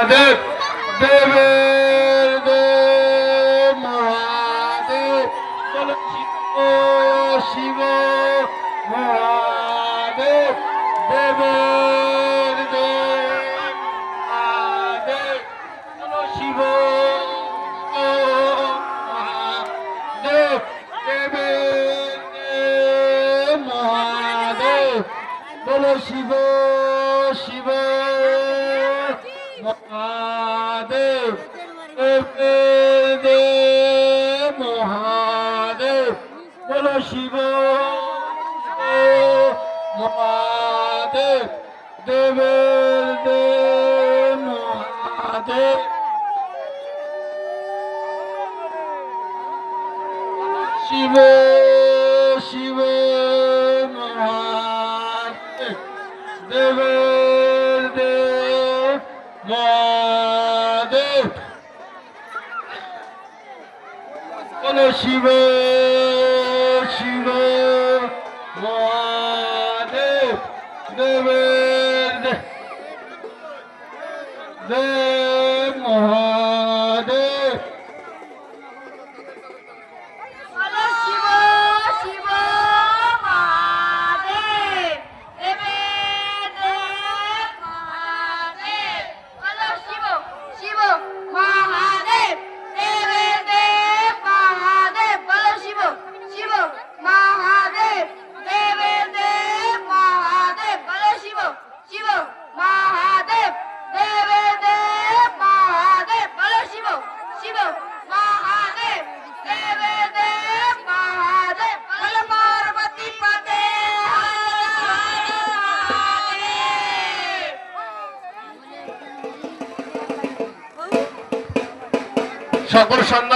দেব দেবের দেব মহাদেব বলো শিব মহাদেব দেবের দেব মহাদেব বলো শিব মহাদেব দেবের দেব মহাদেব বলো শিব শিব মহাদেব দেব মহাদেব বলো শিব মহাদেব দেবের দেব মহাদেব শিব শিব মহাদেব দেবের দেব মহাদেব বলো শিব শিব মহাদেব দেবের দেব মহাদেব বলো শিব শিব মহাদেব দেবের দেব মহাদেব বলো শিব শিব মহাদেব দেবের দেব মহাদেব বলো শিব শিব মহাদেব দেবের দেব মহাদেব বলো শিব শিব মহাদেব দেবের দেব মহাদেব বলো শিব শিব মহাদেব দেবের দেব মহাদেব বলো পার্বতী পদে সকল সন্ন্যাসী